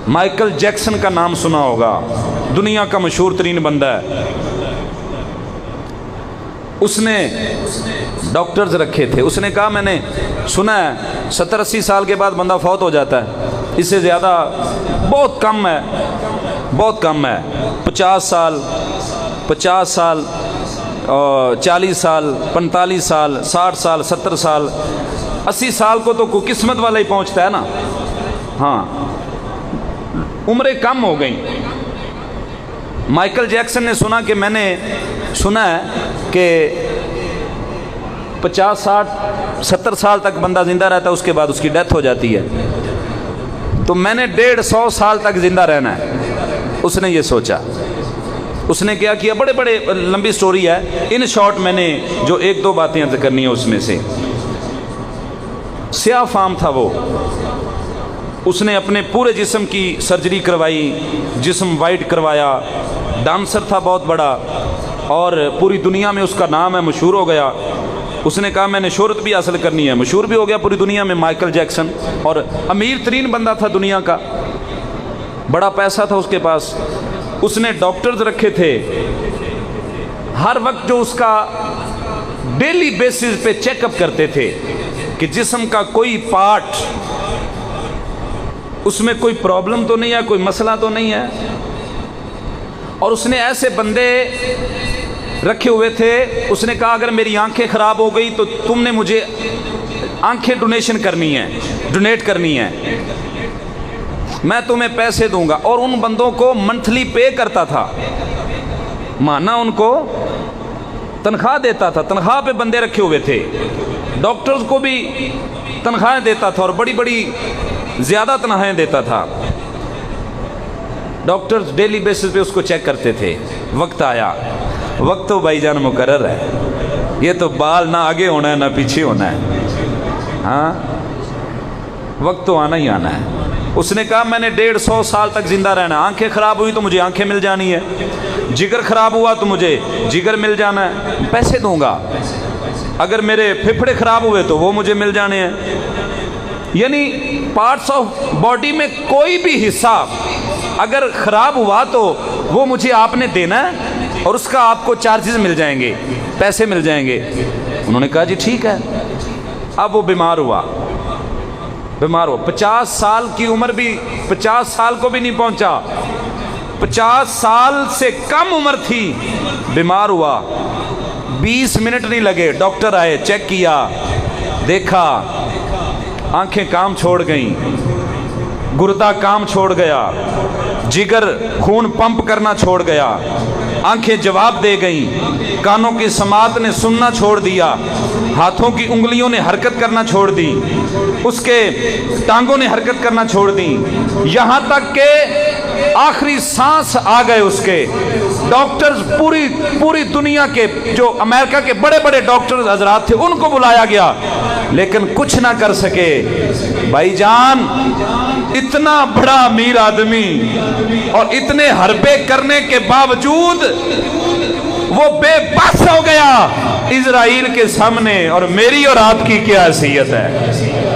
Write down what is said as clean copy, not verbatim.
Michael Jackson का नाम सुना होगा, दुनिया का मशहूर तरीन बंदा है। उसने डॉक्टर्स रखे थे। उसने कहा मैंने सुना है 70-80 साल के बाद बंदा फौत हो जाता है, इससे ज़्यादा बहुत कम है, बहुत कम है। 50 साल 40 साल 45 साल 60 साल 70 साल 80 साल को तो कोई किस्मत वाला ही पहुंचता है ना। हाँ, उम्रें कम हो गई। माइकल जैक्सन ने सुना कि मैंने सुना है कि 50 60 70 साल तक बंदा ज़िंदा रहता है, उसके बाद उसकी डेथ हो जाती है, तो मैंने 150 साल तक ज़िंदा रहना है। उसने ये सोचा। उसने क्या किया, बड़े बड़े लंबी स्टोरी है, इन शॉर्ट मैंने जो एक दो बातें अर्ज करनी है उसमें से। स्याह फाम था वो, उसने अपने पूरे जिस्म की सर्जरी करवाई, जिस्म वाइट करवाया, डांसर था बहुत बड़ा और पूरी दुनिया में उसका नाम है, मशहूर हो गया। उसने कहा मैंने शोहरत भी हासिल करनी है, मशहूर भी हो गया पूरी दुनिया में माइकल जैक्सन, और अमीर तरीन बंदा था दुनिया का, बड़ा पैसा था उसके पास। उसने डॉक्टर्स रखे थे, हर वक्त जो उसका डेली बेसिस पे चेकअप करते थे कि जिस्म का कोई पार्ट उसमें कोई प्रॉब्लम तो नहीं है, कोई मसला तो नहीं है। और उसने ऐसे बंदे रखे हुए थे, उसने कहा अगर मेरी आंखें ख़राब हो गई तो तुमने मुझे आंखें डोनेशन करनी है, डोनेट करनी है, मैं तुम्हें पैसे दूंगा। और उन बंदों को मंथली पे करता था, माना उनको तनख्वाह देता था, तनख्वाह पे बंदे रखे हुए थे। डॉक्टर्स को भी तनख्वाहें देता था और बड़ी बड़ी ज़्यादा तनख्वाहें देता था। डॉक्टर्स डेली बेसिस पे उसको चेक करते थे। वक्त आया, वक्त तो भाईजान मुकर्रर है, ये तो बाल ना आगे होना है ना पीछे होना है, हाँ वक्त तो आना ही आना है। उसने कहा मैंने 150 साल तक जिंदा रहना है, आंखें खराब हुई तो मुझे आंखें मिल जानी है, जिगर खराब हुआ तो मुझे जिगर मिल जाना है, पैसे दूंगा। अगर मेरे फेफड़े खराब हुए तो वो मुझे मिल जाने हैं। यानी पार्ट्स ऑफ बॉडी में कोई भी हिस्सा अगर खराब हुआ तो वो मुझे आपने देना है और उसका आपको चार्जेस मिल जाएंगे, पैसे मिल जाएंगे। उन्होंने कहा जी ठीक है। अब वो बीमार हुआ, 50 साल की उम्र भी 50 साल को भी नहीं पहुंचा, 50 साल से कम उम्र थी, बीमार हुआ। 20 मिनट नहीं लगे, डॉक्टर आए, चेक किया, देखा आंखें काम छोड़ गईं, गुर्दा काम छोड़ गया, जिगर खून पंप करना छोड़ गया, आंखें जवाब दे गईं, कानों की समात ने सुनना छोड़ दिया, हाथों की उंगलियों ने हरकत करना छोड़ दी, उसके टांगों ने हरकत करना छोड़ दी, यहाँ तक के आखिरी सांस आ गए उसके। डॉक्टर्स पूरी दुनिया के जो अमेरिका के बड़े बड़े डॉक्टर्स हजरात थे उनको बुलाया गया, लेकिन कुछ ना कर सके। भाईजान इतना बड़ा अमीर आदमी और इतने हरबे करने के बावजूद वो बेबस हो गया इजराइल के सामने। और मेरी और आपकी क्या हैसियत है?